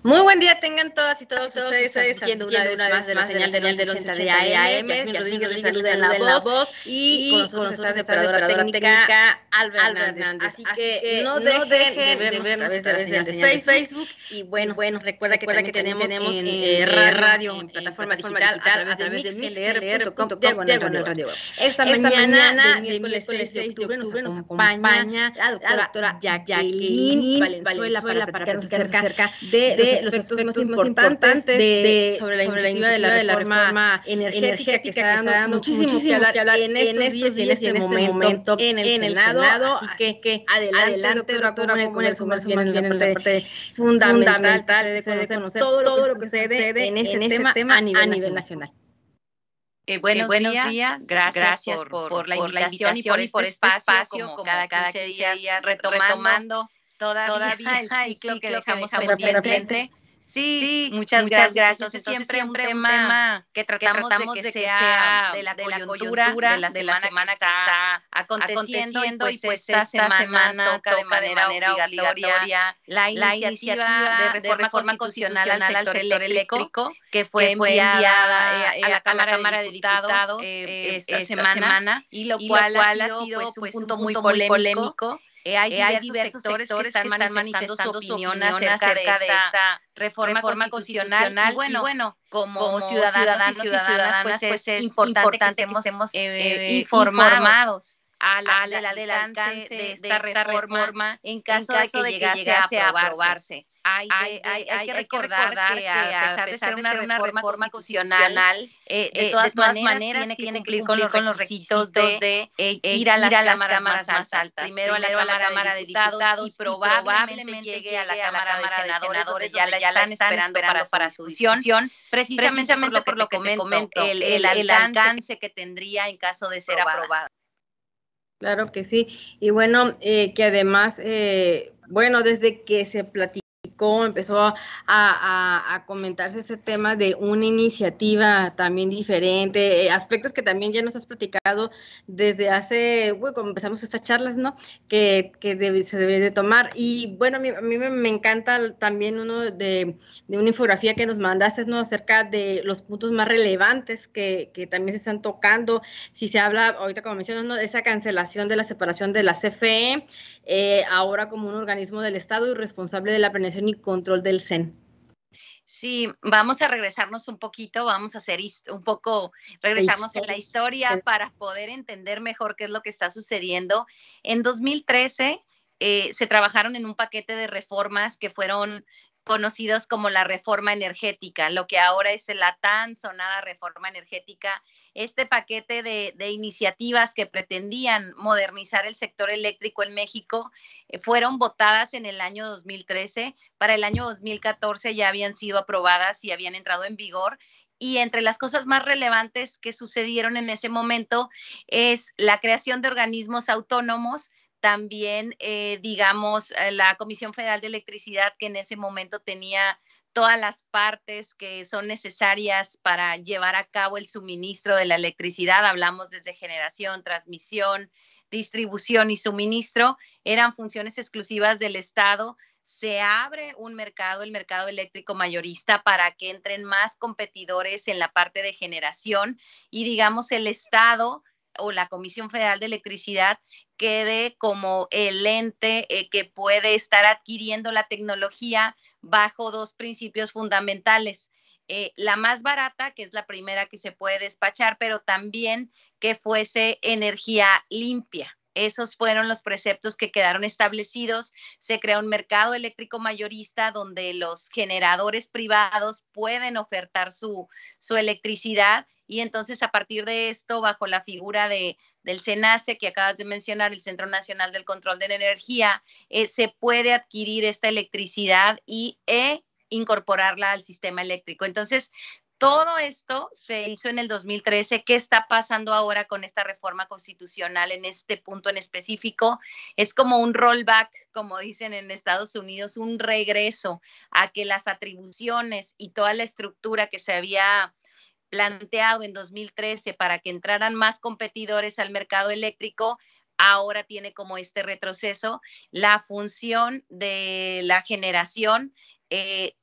Muy buen día tengan todas y todos ustedes transmitiendo una vez más de la señal del 1180 de AM. Yasmín Rodríguez les saluda en la voz y con nosotros está de operadora técnica Alba Hernández. Así que no dejen de vernos a través de la señal de Facebook. Y bueno, recuerda que también tenemos en radio, en plataforma digital, a través de mixlr.com/radio. Esta mañana de miércoles 6 de octubre nos acompaña la doctora Jacqueline Valenzuela para platicarnos acerca de los aspectos más importantes sobre la iniciativa de la reforma energética que está dando muchísimo que hablar en estos días y en este momento en el Senado. Así que adelante, doctora, como en el comercio viene la parte fundamental de conocer todo lo que sucede en ese tema a nivel nacional. Buenos días, gracias por la invitación y por este espacio, como cada 15 días, retomando todavía el ciclo que dejamos pendiente. Sí, muchas gracias. Entonces siempre un tema que tratamos de que sea de la coyuntura de la semana que está aconteciendo, y pues esta semana toca de manera obligatoria la iniciativa de reforma constitucional al sector eléctrico que fue enviada a la Cámara de Diputados esta semana, y lo cual ha sido pues un punto muy polémico. Hay diversos sectores que están manifestando su opinión acerca de esta reforma constitucional. Y bueno, como ciudadanos y ciudadanas, pues es importante que estemos informados del alcance de esta reforma en caso de que llegase a aprobarse. Hay que recordar que a pesar de ser una reforma constitucional, de todas maneras tiene que cumplir con los requisitos de ir a las cámaras más altas. Primero a la Cámara de Diputados y probablemente llegue a la Cámara de Senadores, donde ya la están esperando para su discusión, precisamente por lo que te comento, el alcance que tendría en caso de ser aprobada. Claro que sí. Y bueno, que además, desde que se platicó, empezó a comentarse ese tema de una iniciativa también diferente, aspectos que también ya nos has platicado desde hace, cuando empezamos estas charlas, ¿no? Que se debería de tomar. Y bueno, a mí me encanta también uno de una infografía que nos mandaste, ¿no? Acerca de los puntos más relevantes que también se están tocando. Si se habla, ahorita como mencionas, ¿no? Esa cancelación de la separación de la CFE, ahora como un organismo del Estado y responsable de la planeación y control del CEN. Sí, vamos a regresarnos un poquito, vamos a hacer regresarnos en la historia para poder entender mejor qué es lo que está sucediendo. En 2013 se trabajaron en un paquete de reformas que fueron conocidos como la reforma energética, lo que ahora es la tan sonada reforma energética. Este paquete de iniciativas que pretendían modernizar el sector eléctrico en México fueron votadas en el año 2013. Para el año 2014 ya habían sido aprobadas y habían entrado en vigor. Y entre las cosas más relevantes que sucedieron en ese momento es la creación de organismos autónomos. También, la Comisión Federal de Electricidad, que en ese momento tenía todas las partes que son necesarias para llevar a cabo el suministro de la electricidad. Hablamos desde generación, transmisión, distribución y suministro. Eran funciones exclusivas del Estado. Se abre un mercado, el mercado eléctrico mayorista, para que entren más competidores en la parte de generación y, el Estado o la Comisión Federal de Electricidad quede como el ente que puede estar adquiriendo la tecnología bajo dos principios fundamentales. La más barata, que es la primera que se puede despachar, pero también que fuese energía limpia. Esos fueron los preceptos que quedaron establecidos. Se crea un mercado eléctrico mayorista donde los generadores privados pueden ofertar su electricidad, y entonces a partir de esto, bajo la figura del CENACE que acabas de mencionar, el Centro Nacional del Control de la Energía, se puede adquirir esta electricidad e incorporarla al sistema eléctrico. Entonces, todo esto se hizo en el 2013. ¿Qué está pasando ahora con esta reforma constitucional en este punto en específico? Es como un rollback, como dicen en Estados Unidos, un regreso a que las atribuciones y toda la estructura que se había planteado en 2013 para que entraran más competidores al mercado eléctrico, ahora tiene como este retroceso. La función de la generación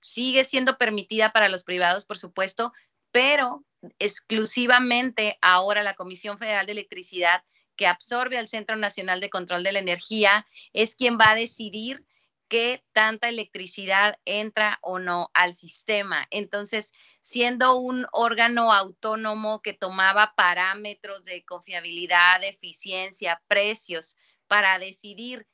sigue siendo permitida para los privados, por supuesto, pero exclusivamente ahora la Comisión Federal de Electricidad, que absorbe al Centro Nacional de Control de la Energía, es quien va a decidir qué tanta electricidad entra o no al sistema. Entonces, siendo un órgano autónomo que tomaba parámetros de confiabilidad, de eficiencia, precios, para decidir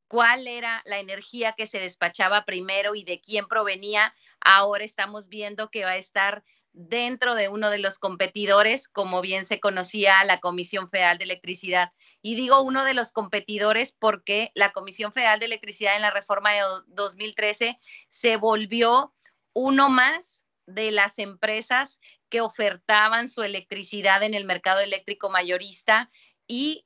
cuál era la energía que se despachaba primero y de quién provenía, ahora estamos viendo que va a estar dentro de uno de los competidores, como bien se conocía la Comisión Federal de Electricidad. Y digo uno de los competidores porque la Comisión Federal de Electricidad en la reforma de 2013 se volvió uno más de las empresas que ofertaban su electricidad en el mercado eléctrico mayorista y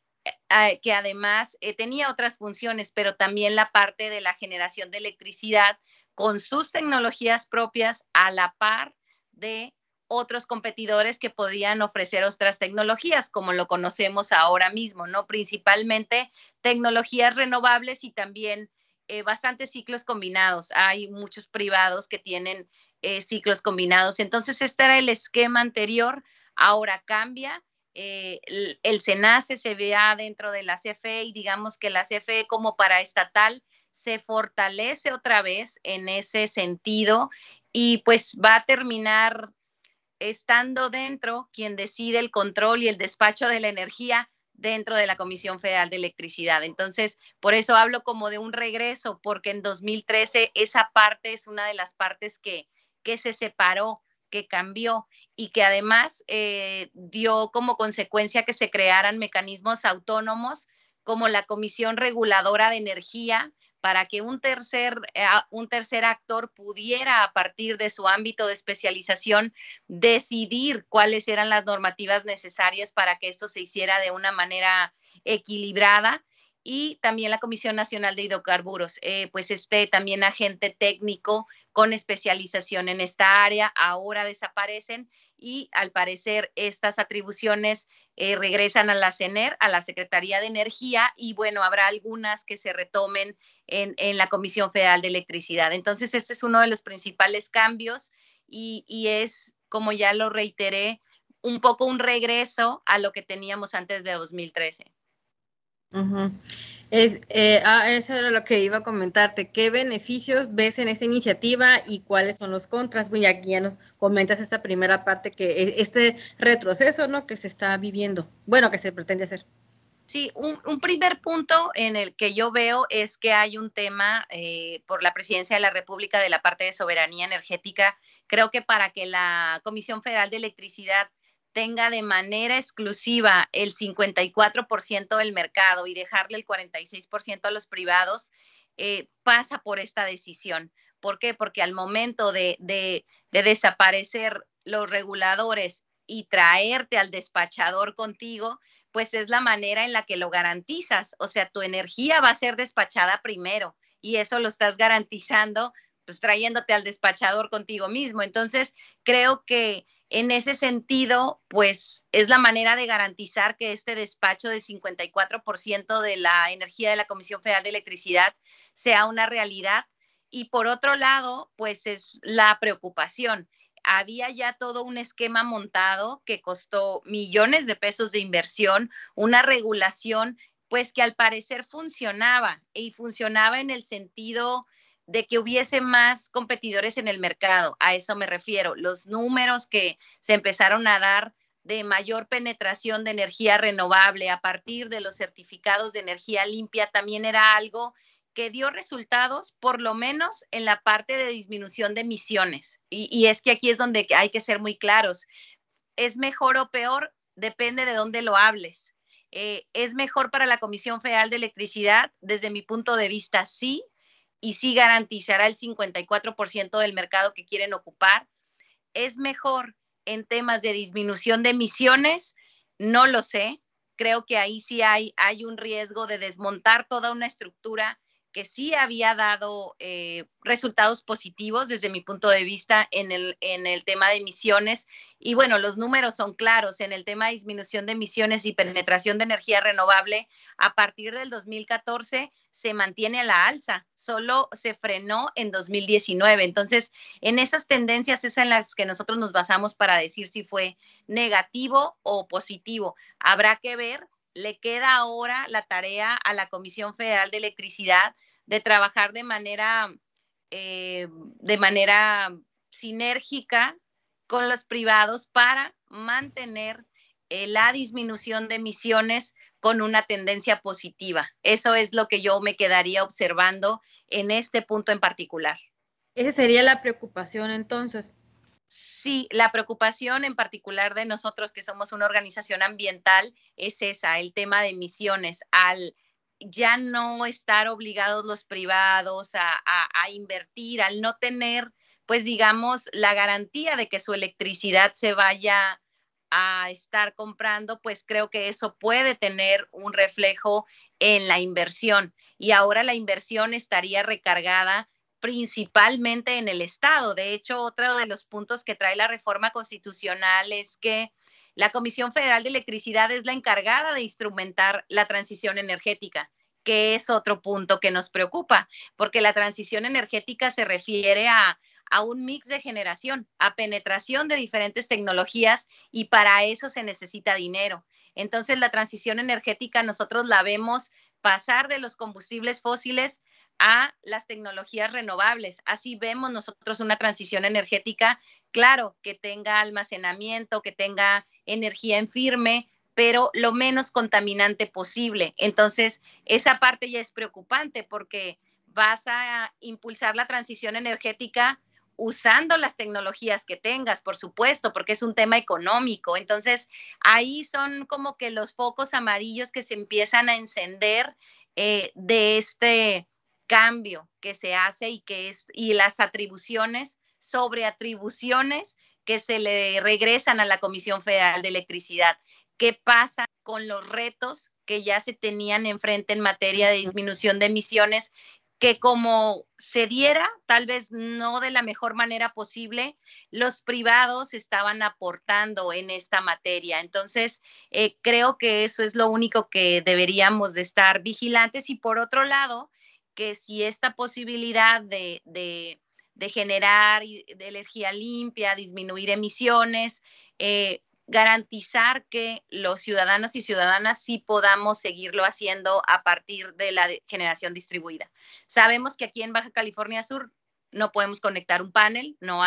que además tenía otras funciones, pero también la parte de la generación de electricidad con sus tecnologías propias a la par de otros competidores que podían ofrecer otras tecnologías, como lo conocemos ahora mismo, ¿no? Principalmente tecnologías renovables y también bastantes ciclos combinados. Hay muchos privados que tienen ciclos combinados. Entonces, este era el esquema anterior, ahora cambia. El SENACE se vea dentro de la CFE y digamos que la CFE como paraestatal se fortalece otra vez en ese sentido y pues va a terminar estando dentro quien decide el control y el despacho de la energía dentro de la Comisión Federal de Electricidad. Entonces, por eso hablo como de un regreso, porque en 2013 esa parte es una de las partes que se separó, que cambió y que además dio como consecuencia que se crearan mecanismos autónomos como la Comisión Reguladora de Energía, para que un tercer actor pudiera, a partir de su ámbito de especialización, decidir cuáles eran las normativas necesarias para que esto se hiciera de una manera equilibrada. Y también la Comisión Nacional de Hidrocarburos, pues también agente técnico con especialización en esta área, ahora desaparecen y al parecer estas atribuciones regresan a la CENER, a la Secretaría de Energía, y bueno, habrá algunas que se retomen en la Comisión Federal de Electricidad. Entonces, este es uno de los principales cambios y es, como ya lo reiteré, un poco un regreso a lo que teníamos antes de 2013. Uh-huh. Eso era lo que iba a comentarte. ¿Qué beneficios ves en esta iniciativa y cuáles son los contras? Y aquí ya nos comentas esta primera parte, que este retroceso, ¿no?, que se está viviendo, bueno, que se pretende hacer. Sí, un primer punto en el que yo veo es que hay un tema por la Presidencia de la República de la parte de soberanía energética. Creo que para que la Comisión Federal de Electricidad tenga de manera exclusiva el 54% del mercado y dejarle el 46% a los privados, pasa por esta decisión. ¿Por qué? Porque al momento de desaparecer los reguladores y traerte al despachador contigo, pues es la manera en la que lo garantizas. O sea, tu energía va a ser despachada primero y eso lo estás garantizando, pues trayéndote al despachador contigo mismo. Entonces, creo que en ese sentido, pues es la manera de garantizar que este despacho del 54% de la energía de la Comisión Federal de Electricidad sea una realidad. Y por otro lado, pues es la preocupación. Había ya todo un esquema montado que costó millones de pesos de inversión, una regulación pues que al parecer funcionaba y funcionaba en el sentido de que hubiese más competidores en el mercado. A eso me refiero. Los números que se empezaron a dar de mayor penetración de energía renovable a partir de los certificados de energía limpia también era algo que dio resultados, por lo menos en la parte de disminución de emisiones. Y es que aquí es donde hay que ser muy claros. ¿Es mejor o peor? Depende de dónde lo hables. ¿Es mejor para la Comisión Federal de Electricidad? Desde mi punto de vista, sí, y sí garantizará el 54% del mercado que quieren ocupar. ¿Es mejor en temas de disminución de emisiones? No lo sé. Creo que ahí sí hay un riesgo de desmontar toda una estructura que sí había dado resultados positivos desde mi punto de vista en el tema de emisiones. Y bueno, los números son claros. En el tema de disminución de emisiones y penetración de energía renovable, a partir del 2014 se mantiene a la alza, solo se frenó en 2019. Entonces, en esas tendencias es en las que nosotros nos basamos para decir si fue negativo o positivo. Habrá que ver. Le queda ahora la tarea a la Comisión Federal de Electricidad de trabajar de manera sinérgica con los privados para mantener la disminución de emisiones con una tendencia positiva. Eso es lo que yo me quedaría observando en este punto en particular. Esa sería la preocupación entonces. Sí, la preocupación en particular de nosotros que somos una organización ambiental es esa, el tema de emisiones, al ya no estar obligados los privados a invertir, al no tener, pues digamos, la garantía de que su electricidad se vaya a estar comprando, pues creo que eso puede tener un reflejo en la inversión. Y ahora la inversión estaría recargada principalmente en el Estado. De hecho, otro de los puntos que trae la reforma constitucional es que la Comisión Federal de Electricidad es la encargada de instrumentar la transición energética, que es otro punto que nos preocupa, porque la transición energética se refiere a un mix de generación, a penetración de diferentes tecnologías y para eso se necesita dinero. Entonces, la transición energética nosotros la vemos pasar de los combustibles fósiles a las tecnologías renovables. Así vemos nosotros una transición energética, claro, que tenga almacenamiento, que tenga energía en firme, pero lo menos contaminante posible. Entonces, esa parte ya es preocupante porque vas a impulsar la transición energética usando las tecnologías que tengas, por supuesto, porque es un tema económico. Entonces, ahí son como que los focos amarillos que se empiezan a encender de este cambio que se hace y las atribuciones sobre atribuciones que se le regresan a la Comisión Federal de Electricidad. ¿Qué pasa con los retos que ya se tenían enfrente en materia de disminución de emisiones? Que como se diera, tal vez no de la mejor manera posible, los privados estaban aportando en esta materia. Entonces, creo que eso es lo único que deberíamos de estar vigilantes. Y por otro lado, que si esta posibilidad de generar de energía limpia, disminuir emisiones, garantizar que los ciudadanos y ciudadanas sí podamos seguirlo haciendo a partir de la generación distribuida. Sabemos que aquí en Baja California Sur no podemos conectar un panel, no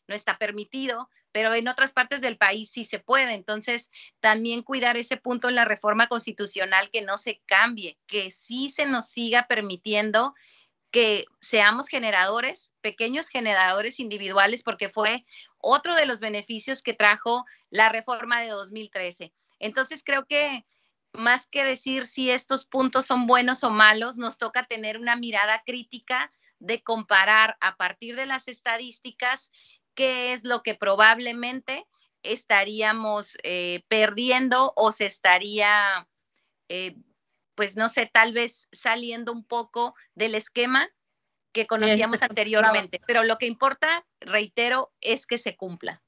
está permitido, pero en otras partes del país sí se puede. Entonces, también cuidar ese punto en la reforma constitucional, que no se cambie, que sí se nos siga permitiendo que seamos generadores, pequeños generadores individuales, porque fue otro de los beneficios que trajo la reforma de 2013. Entonces, creo que más que decir si estos puntos son buenos o malos, nos toca tener una mirada crítica de comparar a partir de las estadísticas qué es lo que probablemente estaríamos perdiendo o se estaría pues no sé, tal vez saliendo un poco del esquema que conocíamos anteriormente. Pero lo que importa, reitero, es que se cumpla.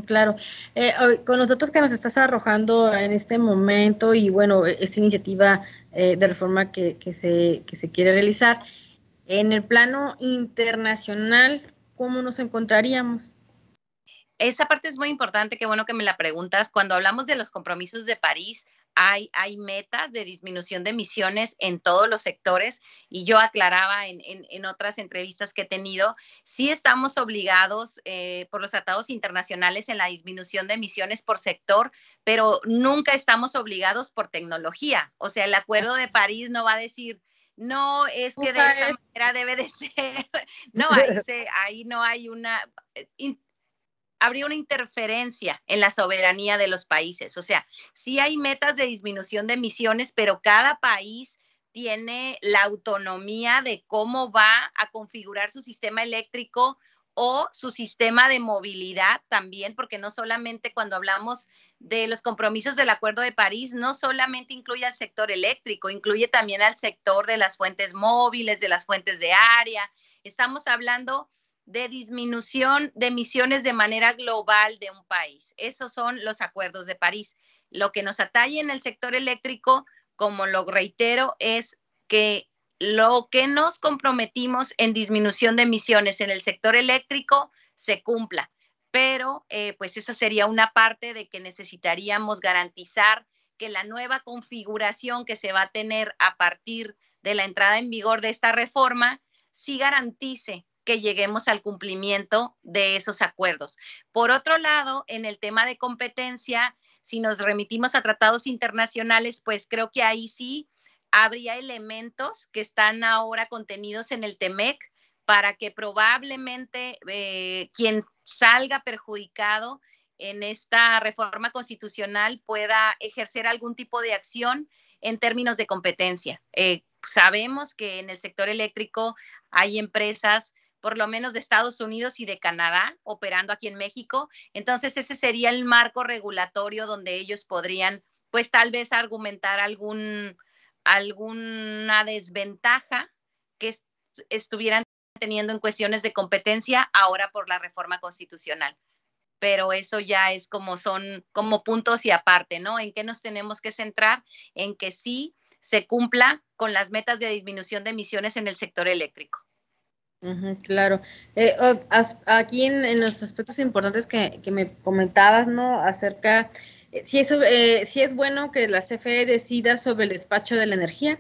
Claro. Con los datos que nos estás arrojando en este momento y bueno, esta iniciativa de reforma que se quiere realizar, en el plano internacional, ¿cómo nos encontraríamos? Esa parte es muy importante, qué bueno que me la preguntas. Cuando hablamos de los compromisos de París, hay metas de disminución de emisiones en todos los sectores y yo aclaraba en otras entrevistas que he tenido, sí estamos obligados por los tratados internacionales en la disminución de emisiones por sector, pero nunca estamos obligados por tecnología. O sea, el Acuerdo de París no va a decir, no, es que de esta manera debe de ser. No, ahí no hay una habría una interferencia en la soberanía de los países. O sea, sí hay metas de disminución de emisiones, pero cada país tiene la autonomía de cómo va a configurar su sistema eléctrico o su sistema de movilidad también, porque no solamente cuando hablamos de los compromisos del Acuerdo de París no solamente incluye al sector eléctrico, incluye también al sector de las fuentes móviles, de las fuentes de área. Estamos hablando de disminución de emisiones de manera global de un país. Esos son los acuerdos de París. Lo que nos atañe en el sector eléctrico, como lo reitero, es que lo que nos comprometimos en disminución de emisiones en el sector eléctrico se cumpla. Pero pues esa sería una parte de que necesitaríamos garantizar que la nueva configuración que se va a tener a partir de la entrada en vigor de esta reforma sí garantice que lleguemos al cumplimiento de esos acuerdos. Por otro lado, en el tema de competencia, si nos remitimos a tratados internacionales, pues creo que ahí sí habría elementos que están ahora contenidos en el TEMEC para que probablemente quien salga perjudicado en esta reforma constitucional pueda ejercer algún tipo de acción en términos de competencia. Sabemos que en el sector eléctrico hay empresas por lo menos de Estados Unidos y de Canadá operando aquí en México, entonces ese sería el marco regulatorio donde ellos podrían pues tal vez argumentar alguna desventaja que estuvieran teniendo en cuestiones de competencia ahora por la reforma constitucional. Pero eso ya es son como puntos y aparte, ¿no? ¿En qué nos tenemos que centrar? En que sí se cumpla con las metas de disminución de emisiones en el sector eléctrico. Claro. Aquí en los aspectos importantes que me comentabas, ¿no? Acerca, si es bueno que la CFE decida sobre el despacho de la energía.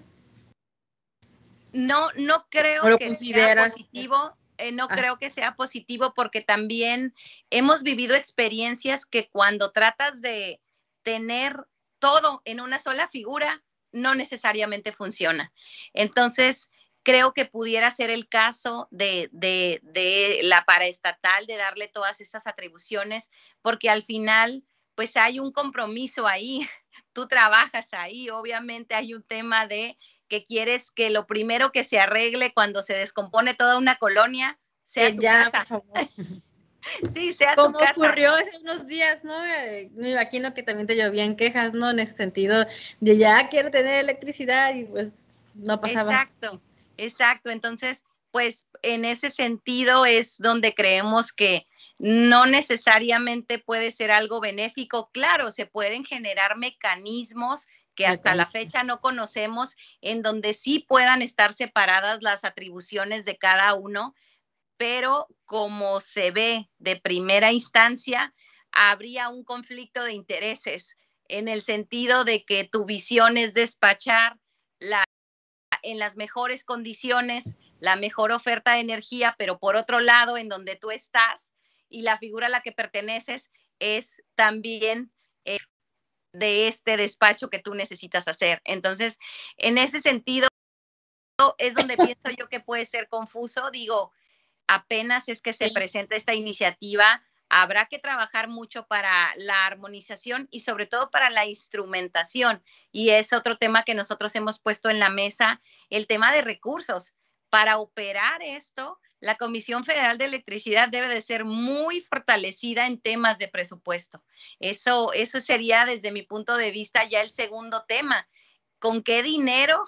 No creo que sea positivo. Creo que sea positivo porque también hemos vivido experiencias que cuando tratas de tener todo en una sola figura, no necesariamente funciona. Entonces, creo que pudiera ser el caso de la paraestatal, de darle todas esas atribuciones, porque al final, pues hay un compromiso ahí, tú trabajas ahí, obviamente hay un tema de que quieres que lo primero que se arregle cuando se descompone toda una colonia sea tu casa. Por favor. Sí, sea tu casa. Como ocurrió hace unos días, ¿no? Me imagino que también te llovían quejas, ¿no? En ese sentido, de ya quiero tener electricidad y pues no pasaba. Exacto. Entonces, pues en ese sentido es donde creemos que no necesariamente puede ser algo benéfico. Claro, se pueden generar mecanismos que hasta la fecha no conocemos, en donde sí puedan estar separadas las atribuciones de cada uno, pero como se ve de primera instancia, habría un conflicto de intereses en el sentido de que tu visión es despachar en las mejores condiciones la mejor oferta de energía, pero por otro lado, en donde tú estás y la figura a la que perteneces es también de este despacho que tú necesitas hacer. Entonces, en ese sentido, es donde pienso yo que puede ser confuso. Digo, apenas es que se presenta esta iniciativa, habrá que trabajar mucho para la armonización y sobre todo para la instrumentación. Y es otro tema que nosotros hemos puesto en la mesa, el tema de recursos. Para operar esto, la Comisión Federal de Electricidad debe de ser muy fortalecida en temas de presupuesto. Eso sería, desde mi punto de vista, ya el segundo tema. ¿Con qué dinero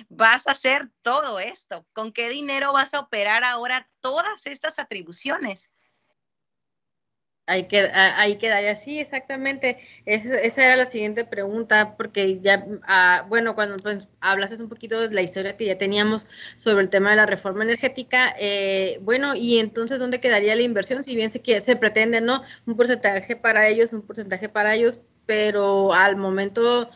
vas a hacer todo esto? ¿Con qué dinero vas a operar ahora todas estas atribuciones? Ahí queda, sí, exactamente. Esa era la siguiente pregunta, porque ya, bueno, cuando pues, hablaste un poquito de la historia que ya teníamos sobre el tema de la reforma energética, bueno, y entonces, ¿dónde quedaría la inversión? Si bien se pretende, ¿no? Un porcentaje para ellos, pero al momento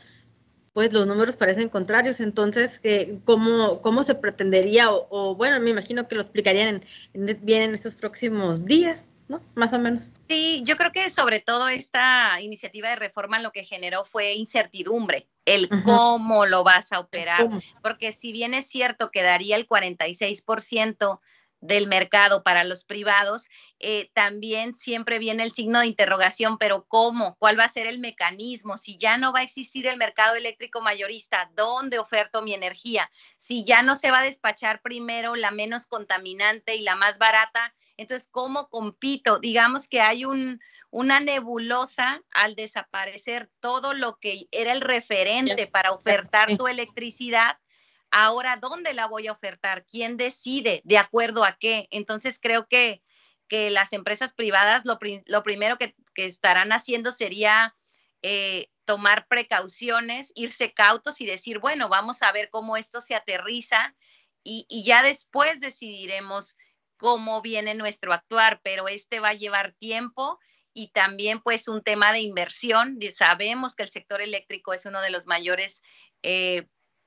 pues los números parecen contrarios, entonces, ¿cómo se pretendería? O bueno, me imagino que lo explicarían bien en estos próximos días, ¿no? Más o menos. Sí, yo creo que sobre todo esta iniciativa de reforma lo que generó fue incertidumbre, el cómo lo vas a operar, porque si bien es cierto que daría el 46% del mercado para los privados, también siempre viene el signo de interrogación, pero ¿cómo? ¿Cuál va a ser el mecanismo? Si ya no va a existir el mercado eléctrico mayorista, ¿dónde oferto mi energía? Si ya no se va a despachar primero la menos contaminante y la más barata, entonces, ¿cómo compito? Digamos que hay una nebulosa al desaparecer todo lo que era el referente para ofertar tu electricidad. Ahora, ¿dónde la voy a ofertar? ¿Quién decide? ¿De acuerdo a qué? Entonces, creo que las empresas privadas lo primero que estarán haciendo sería tomar precauciones, irse cautos y decir, bueno, vamos a ver cómo esto se aterriza y ya después decidiremos cómo viene nuestro actuar, pero va a llevar tiempo y también pues un tema de inversión. Sabemos que el sector eléctrico es uno de los mayores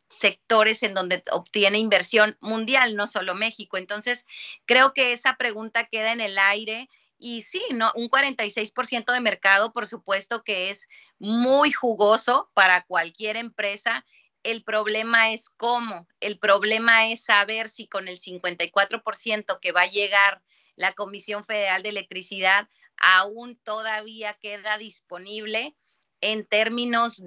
sectores en donde obtiene inversión mundial, no solo México. Entonces, creo que esa pregunta queda en el aire y sí, ¿no? Un 46% de mercado, por supuesto que es muy jugoso para cualquier empresa. El problema es cómo, el problema es saber si con el 54% que va a llegar la Comisión Federal de Electricidad aún todavía queda disponible en términos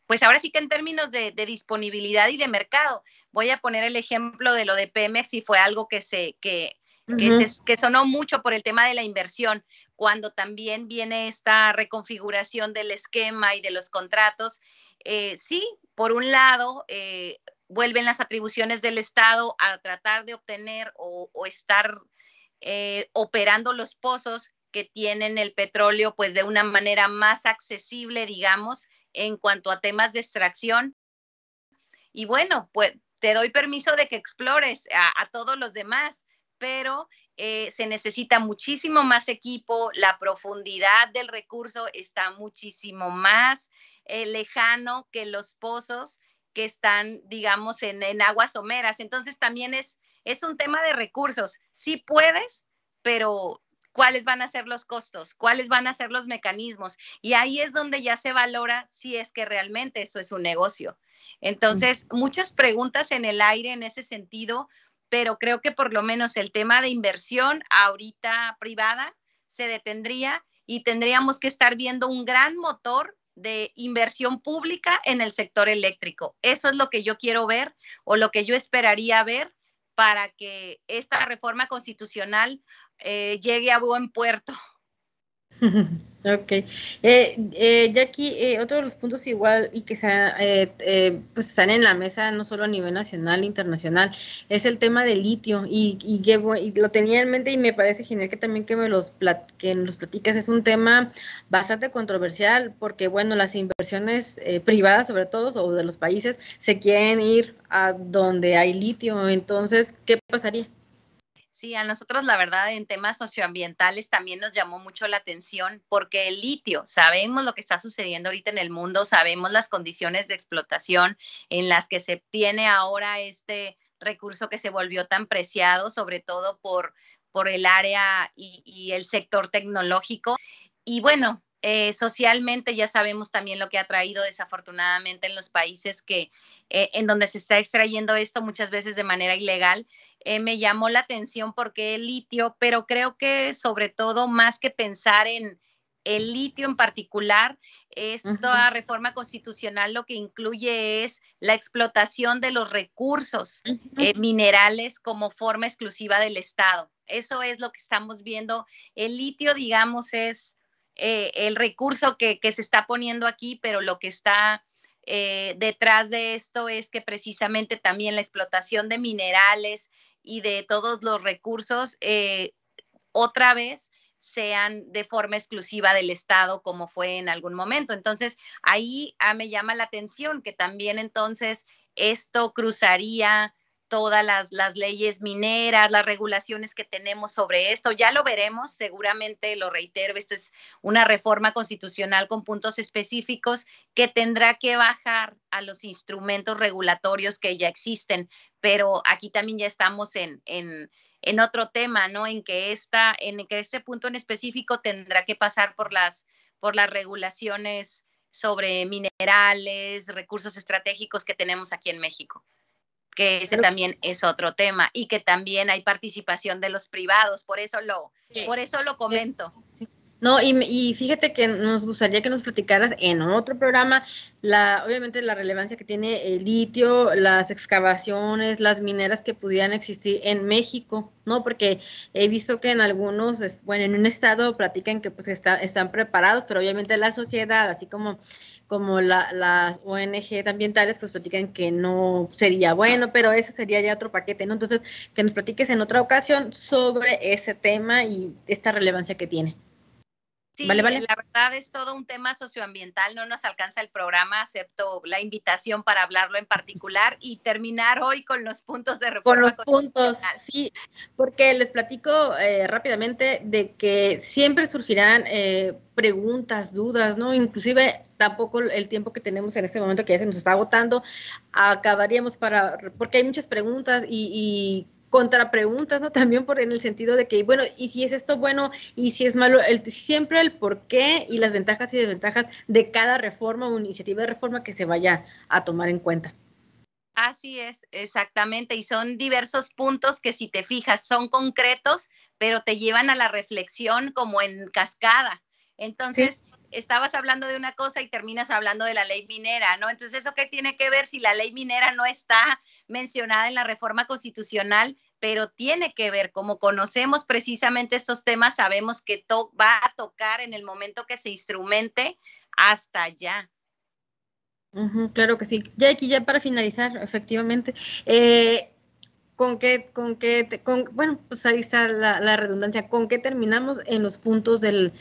pues ahora sí que en términos de disponibilidad y de mercado. Voy a poner el ejemplo de lo de Pemex y fue algo que sonó mucho por el tema de la inversión, cuando también viene esta reconfiguración del esquema y de los contratos. Sí, por un lado, vuelven las atribuciones del Estado a tratar de obtener o estar operando los pozos que tienen el petróleo pues de una manera más accesible, digamos, en cuanto a temas de extracción. Y bueno, pues te doy permiso de que explores a todos los demás, pero se necesita muchísimo más equipo, la profundidad del recurso está muchísimo más lejano que los pozos que están, digamos, en aguas someras. Entonces también es un tema de recursos. Sí puedes, pero ¿cuáles van a ser los costos? ¿Cuáles van a ser los mecanismos? Y ahí es donde ya se valora si es que realmente esto es un negocio. Entonces, muchas preguntas en el aire en ese sentido, pero creo que por lo menos el tema de inversión ahorita privada se detendría y tendríamos que estar viendo un gran motor de inversión pública en el sector eléctrico. Eso es lo que yo quiero ver o lo que yo esperaría ver para que esta reforma constitucional llegue a buen puerto. Ok. Jackie, otro de los puntos igual y que pues están en la mesa no solo a nivel nacional, internacional, es el tema del litio y lo tenía en mente y me parece genial que también que que nos platicas. Es un tema bastante controversial porque, bueno, las inversiones privadas sobre todo o de los países se quieren ir a donde hay litio. Entonces, ¿qué pasaría? Sí, a nosotros la verdad en temas socioambientales también nos llamó mucho la atención porque el litio, sabemos lo que está sucediendo ahorita en el mundo, sabemos las condiciones de explotación en las que se tiene ahora este recurso que se volvió tan preciado, sobre todo por el área y el sector tecnológico. Y bueno, socialmente ya sabemos también lo que ha traído desafortunadamente en los países en donde se está extrayendo esto muchas veces de manera ilegal. Me llamó la atención porque el litio, pero creo que sobre todo más que pensar en el litio en particular, esta reforma constitucional lo que incluye es la explotación de los recursos minerales como forma exclusiva del Estado. Eso es lo que estamos viendo. El litio, digamos, es el recurso que se está poniendo aquí, pero lo que está detrás de esto es que precisamente también la explotación de minerales y de todos los recursos otra vez sean de forma exclusiva del Estado como fue en algún momento. Entonces, ahí me llama la atención que también entonces esto cruzaría todas las leyes mineras, las regulaciones que tenemos sobre esto. Ya lo veremos, seguramente lo reitero, esto es una reforma constitucional con puntos específicos que tendrá que bajar a los instrumentos regulatorios que ya existen, pero aquí también ya estamos en otro tema, ¿no? En que este punto en específico tendrá que pasar por las regulaciones sobre minerales, recursos estratégicos que tenemos aquí en México, que ese también es otro tema, y que también hay participación de los privados, por eso lo comento. No, y fíjate que nos gustaría que nos platicaras en otro programa obviamente la relevancia que tiene el litio, las excavaciones, las mineras que pudieran existir en México, ¿no? Porque he visto que en algunos, bueno, en un estado platican que pues están preparados, pero obviamente la sociedad, así como las ONG ambientales, pues platican que no sería bueno, pero ese sería ya otro paquete, ¿no? Entonces, que nos platiques en otra ocasión sobre ese tema y esta relevancia que tiene. Sí, vale. La verdad es todo un tema socioambiental, no nos alcanza el programa, acepto la invitación para hablarlo en particular y terminar hoy con los puntos de reforma. Con los puntos, sí, porque les platico rápidamente de que siempre surgirán preguntas, dudas, ¿no? Inclusive tampoco el tiempo que tenemos en este momento que ya se nos está agotando, acabaríamos porque hay muchas preguntas y contrapreguntas, ¿no? También en el sentido de que, bueno, ¿y si es esto bueno? ¿Y si es malo? Siempre el por qué y las ventajas y desventajas de cada reforma o iniciativa de reforma que se vaya a tomar en cuenta. Así es, exactamente, y son diversos puntos que si te fijas son concretos, pero te llevan a la reflexión como en cascada. Entonces, sí, estabas hablando de una cosa y terminas hablando de la ley minera, ¿no? Entonces, ¿eso qué tiene que ver si la ley minera no está mencionada en la reforma constitucional? Pero tiene que ver, como conocemos precisamente estos temas, sabemos que va a tocar en el momento que se instrumente hasta allá. Claro que sí. Ya aquí, ya para finalizar, efectivamente, bueno, pues ahí está la redundancia, ¿con qué terminamos en los puntos de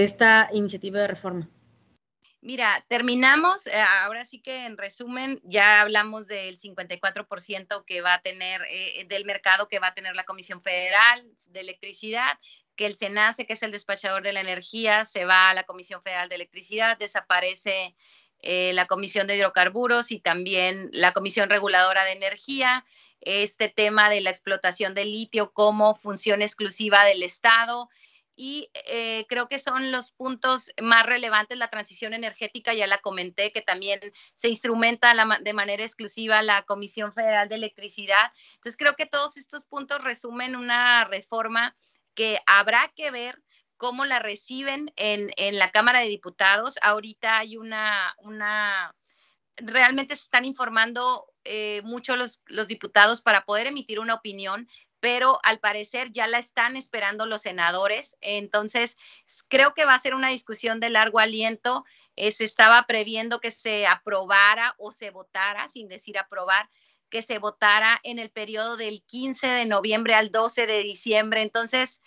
esta iniciativa de reforma? Mira, terminamos, ahora sí que en resumen, ya hablamos del 54% que va a tener, del mercado que va a tener la Comisión Federal de Electricidad, que el SENACE, que es el despachador de la energía, se va a la Comisión Federal de Electricidad, desaparece la Comisión de Hidrocarburos y también la Comisión Reguladora de Energía, este tema de la explotación del litio como función exclusiva del Estado. Y creo que son los puntos más relevantes. La transición energética, ya la comenté, que también se instrumenta de manera exclusiva la Comisión Federal de Electricidad. Entonces, creo que todos estos puntos resumen una reforma que habrá que ver cómo la reciben en la Cámara de Diputados. Ahorita hay realmente se están informando mucho los diputados para poder emitir una opinión, pero al parecer ya la están esperando los senadores. Entonces, creo que va a ser una discusión de largo aliento. Se estaba previendo que se aprobara o se votara, sin decir aprobar, que se votara en el periodo del 15 de noviembre al 12 de diciembre. Entonces,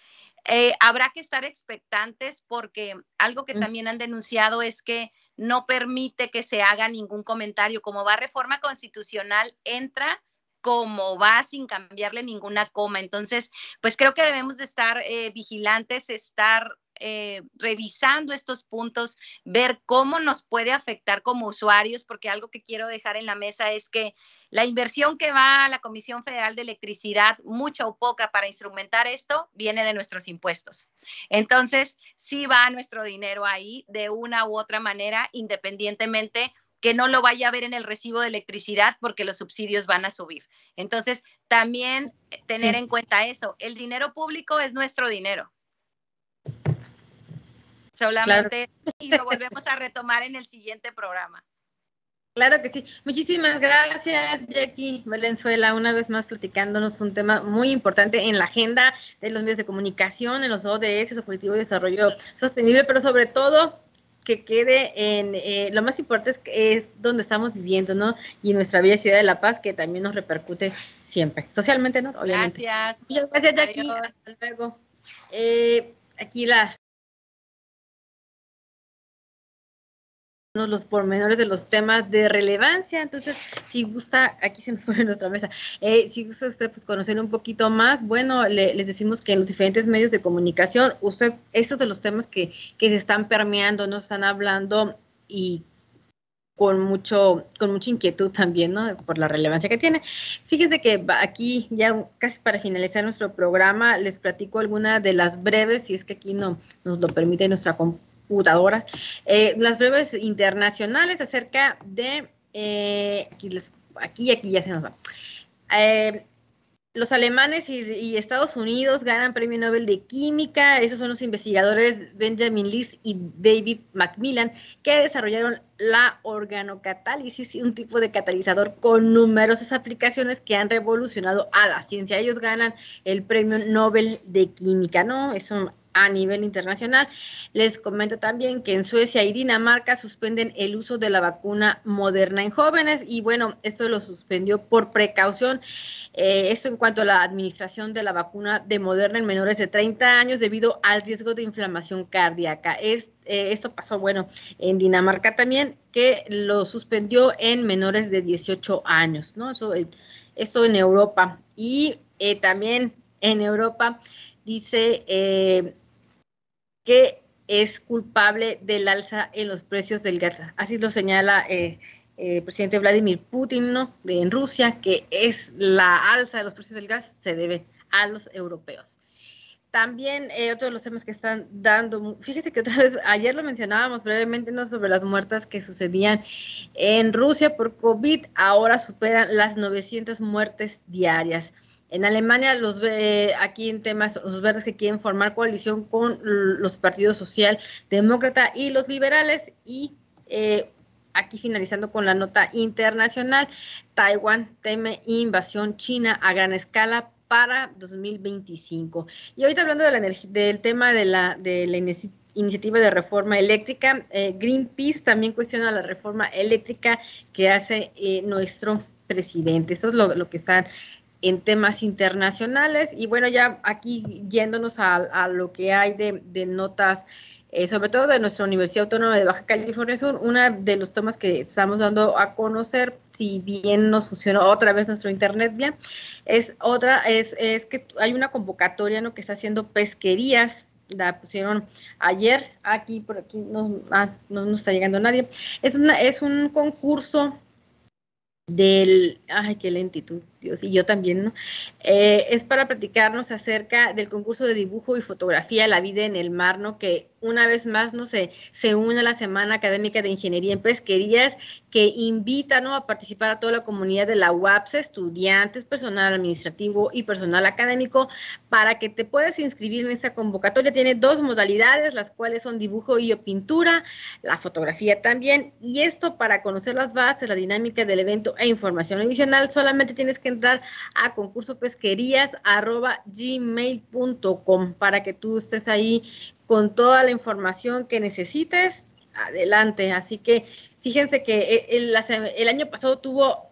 habrá que estar expectantes porque algo que también han denunciado es que no permite que se haga ningún comentario. Como va reforma constitucional, entra como va sin cambiarle ninguna coma. Entonces, pues creo que debemos de estar vigilantes, estar revisando estos puntos, ver cómo nos puede afectar como usuarios, porque algo que quiero dejar en la mesa es que la inversión que va a la Comisión Federal de Electricidad, mucha o poca para instrumentar esto, viene de nuestros impuestos. Entonces, sí va nuestro dinero ahí de una u otra manera, independientemente que no lo vaya a ver en el recibo de electricidad porque los subsidios van a subir. Entonces, también tener en cuenta eso, el dinero público es nuestro dinero. Solamente, claro. Y lo volvemos a retomar en el siguiente programa. Claro que sí. Muchísimas gracias, Jackie Valenzuela, una vez más platicándonos un tema muy importante en la agenda de los medios de comunicación, en los ODS, Objetivo de Desarrollo Sostenible, pero sobre todo que quede en lo más importante es donde estamos viviendo, ¿no? Y en nuestra bella ciudad de La Paz, que también nos repercute siempre, socialmente, ¿no? Obviamente. Gracias. Muchas gracias, Jackie. Adiós. Hasta luego. Aquí los pormenores de los temas de relevancia. Entonces, si gusta, aquí se nos pone nuestra mesa, si gusta usted pues conocer un poquito más, bueno, les decimos que en los diferentes medios de comunicación, usted, estos de los temas que se están permeando, nos están hablando y con mucha inquietud también, ¿no? Por la relevancia que tiene. Fíjense que aquí ya casi para finalizar nuestro programa, les platico alguna de las breves, si es que aquí nos lo permite nuestra computadora, las breves internacionales acerca de, aquí ya se nos va, Los alemanes y Estados Unidos ganan premio Nobel de Química. Esos son los investigadores Benjamin List y David Macmillan, que desarrollaron la organocatálisis, un tipo de catalizador con numerosas aplicaciones que han revolucionado a la ciencia. Ellos ganan el premio Nobel de Química, ¿no? Eso a nivel internacional. Les comento también que en Suecia y Dinamarca suspenden el uso de la vacuna Moderna en jóvenes, y bueno, esto lo suspendió por precaución. Esto en cuanto a la administración de la vacuna de Moderna en menores de 30 años debido al riesgo de inflamación cardíaca. Esto pasó, bueno, en Dinamarca también, que lo suspendió en menores de 18 años, ¿no? Esto en Europa. Y también en Europa dice que es culpable del alza en los precios del gas. Así lo señala el presidente Vladimir Putin, ¿no? En Rusia, que es la alza de los precios del gas se debe a los europeos. También otro de los temas que están dando, fíjese que otra vez, ayer lo mencionábamos brevemente, ¿no?, sobre las muertes que sucedían en Rusia por COVID, ahora superan las 900 muertes diarias. En Alemania, aquí en temas, los verdes que quieren formar coalición con los partidos socialdemócrata y los liberales. Y aquí finalizando con la nota internacional, Taiwán teme invasión china a gran escala para 2025. Y ahorita hablando del tema de la iniciativa de reforma eléctrica, Greenpeace también cuestiona la reforma eléctrica que hace nuestro presidente. Eso es lo que están en temas internacionales. Y bueno, ya aquí yéndonos a lo que hay de notas, sobre todo de nuestra Universidad Autónoma de Baja California Sur, uno de los temas que estamos dando a conocer, si bien nos funcionó otra vez nuestro internet bien, es que hay una convocatoria, ¿no?, que está haciendo pesquerías. La pusieron ayer, por aquí no nos está llegando nadie. Es un concurso ay, qué lentitud, Dios, y yo también, ¿no? Es para platicarnos acerca del concurso de dibujo y fotografía La vida en el mar, ¿no?, que una vez más, no sé, se une a la Semana Académica de Ingeniería en Pesquerías, que invita, ¿no?, a participar a toda la comunidad de la UAPSE, estudiantes, personal administrativo y personal académico, para que te puedas inscribir en esta convocatoria. Tiene 2 modalidades, las cuales son dibujo y pintura, la fotografía también, y esto para conocer las bases, la dinámica del evento e información adicional, solamente tienes que entrar a concursopesquerías@gmail.com para que tú estés ahí con toda la información que necesites. Adelante. Así que fíjense que el año pasado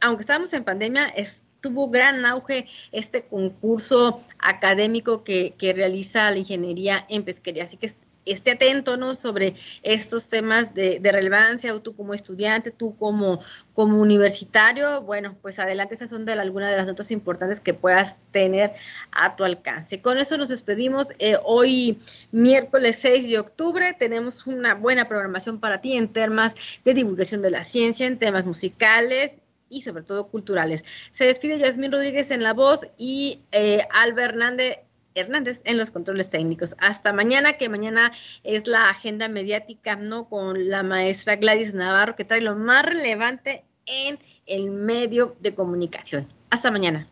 aunque estábamos en pandemia, tuvo gran auge este concurso académico que realiza la ingeniería en pesquería. Así que esté atento, ¿no?, sobre estos temas de relevancia, o tú como estudiante, tú como universitario. Bueno, pues adelante, esas son algunas de las notas importantes que puedas tener a tu alcance. Con eso nos despedimos. Hoy, miércoles 6 de octubre, tenemos una buena programación para ti en temas de divulgación de la ciencia, en temas musicales y sobre todo culturales. Se despide Yasmín Rodríguez en la voz y Alba Hernández en los controles técnicos. Hasta mañana, que mañana es la agenda mediática, ¿no?, con la maestra Gladys Navarro, que trae lo más relevante en el medio de comunicación. Hasta mañana.